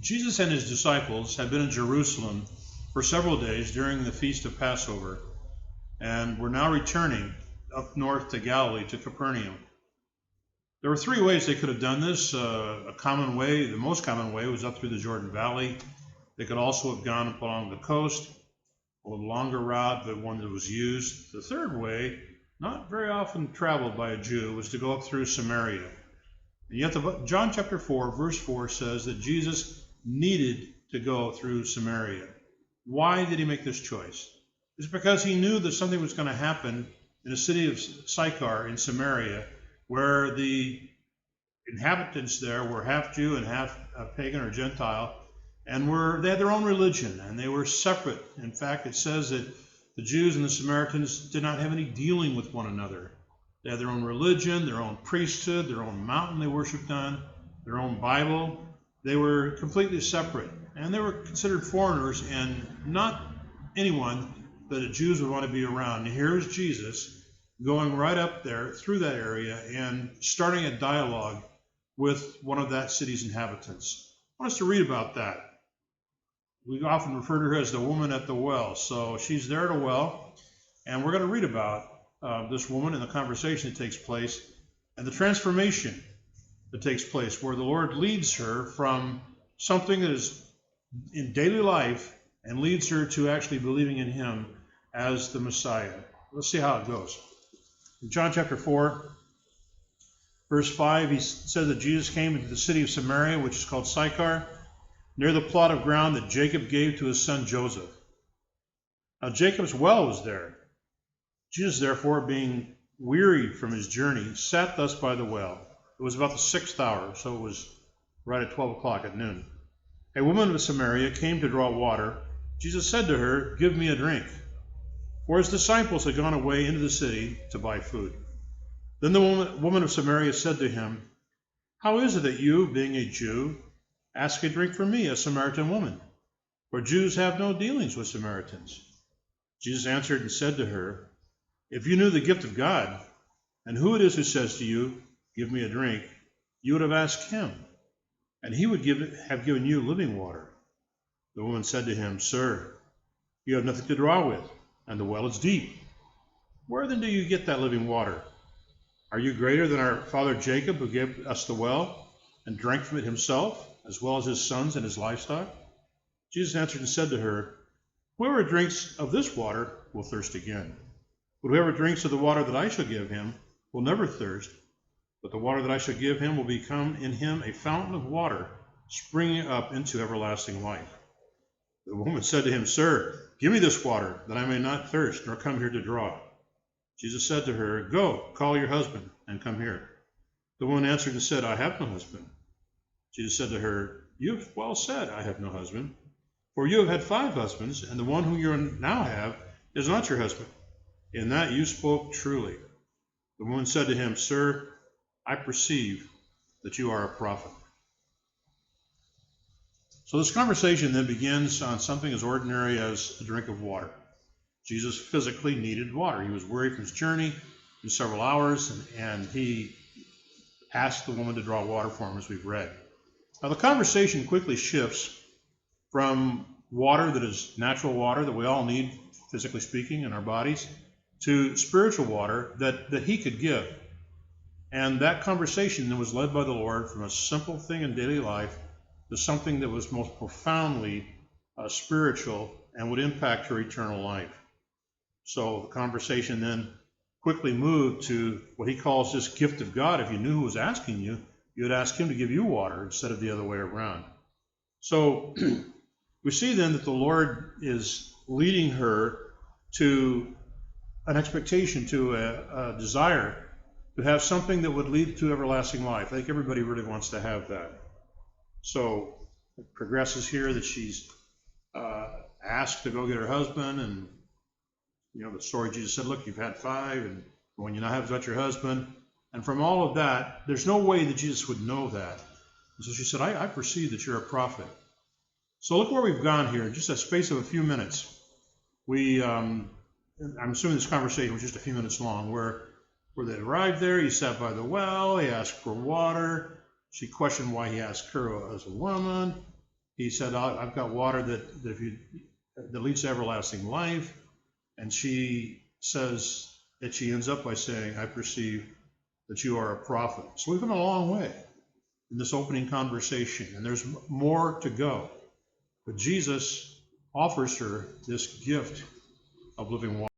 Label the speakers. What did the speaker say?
Speaker 1: Jesus and his disciples had been in Jerusalem for several days during the feast of Passover, and were now returning up north to Galilee, to Capernaum. There were three ways they could have done this. A common way, the most common way, was up through the Jordan Valley. They could also have gone up along the coast, a little longer route, but one that was used. The third way, not very often traveled by a Jew, was to go up through Samaria. And yet John chapter 4, verse 4 says that Jesus needed to go through Samaria. Why did he make this choice? It's because he knew that something was going to happen in the city of Sychar in Samaria, where the inhabitants there were half Jew and half pagan or Gentile, and they had their own religion, and they were separate. In fact, it says that the Jews and the Samaritans did not have any dealing with one another. They had their own religion, their own priesthood, their own mountain they worshipped on, their own Bible. They were completely separate, and they were considered foreigners and not anyone that the Jews would want to be around. And here's Jesus going right up there through that area and starting a dialogue with one of that city's inhabitants. I want us to read about that. We often refer to her as the woman at the well. So she's there at a well, and we're going to read about this woman and the conversation that takes place and the transformation that takes place, where the Lord leads her from something that is in daily life and leads her to actually believing in him as the Messiah. Let's see how it goes. In John chapter 4, verse 5, he says that Jesus came into the city of Samaria, which is called Sychar, near the plot of ground that Jacob gave to his son Joseph. Now Jacob's well was there. Jesus, therefore, being weary from his journey, sat thus by the well. It was about the 6th hour, so it was right at 12 o'clock at noon. A woman of Samaria came to draw water. Jesus said to her, "Give me a drink." For his disciples had gone away into the city to buy food. Then the woman of Samaria said to him, "How is it that you, being a Jew, ask a drink from me, a Samaritan woman? For Jews have no dealings with Samaritans." Jesus answered and said to her, "If you knew the gift of God, and who it is who says to you, 'Give me a drink,' you would have asked him, and he would have given you living water." The woman said to him, "Sir, you have nothing to draw with, and the well is deep. Where then do you get that living water? Are you greater than our father Jacob, who gave us the well and drank from it himself, as well as his sons and his livestock?" Jesus answered and said to her, "Whoever drinks of this water will thirst again. But whoever drinks of the water that I shall give him will never thirst. But the water that I shall give him will become in him a fountain of water, springing up into everlasting life." The woman said to him, "Sir, give me this water, that I may not thirst, nor come here to draw." Jesus said to her, "Go, call your husband, and come here." The woman answered and said, "I have no husband." Jesus said to her, "You have well said, 'I have no husband,' for you have had 5 husbands, and the one whom you now have is not your husband. In that you spoke truly." The woman said to him, "Sir, I perceive that you are a prophet." So this conversation then begins on something as ordinary as a drink of water. Jesus physically needed water. He was weary from his journey in several hours, and he asked the woman to draw water for him, as we've read. Now the conversation quickly shifts from water that is natural water that we all need, physically speaking, in our bodies, to spiritual water that he could give. And that conversation then was led by the Lord from a simple thing in daily life to something that was most profoundly spiritual and would impact her eternal life. So the conversation then quickly moved to what he calls this gift of God. If you knew who was asking you, you would ask him to give you water instead of the other way around. So we see then that the Lord is leading her to an expectation, to a desire to have something that would lead to everlasting life. I think everybody really wants to have that. So it progresses here that she's asked to go get her husband, and the story, Jesus said, "Look, you've had 5, and the one you now have is not your husband." And from all of that, there's no way that Jesus would know that. And so she said, I perceive that you're a prophet. So look where we've gone here in just a space of a few minutes. I'm assuming this conversation was just a few minutes long, where they arrived there. He sat by the well. He asked for water. She questioned why he asked her as a woman. he said, I've got water that leads to everlasting life. And she says that she ends up by saying, I perceive that you are a prophet. So we've come a long way in this opening conversation, and there's more to go. But Jesus offers her this gift of living water.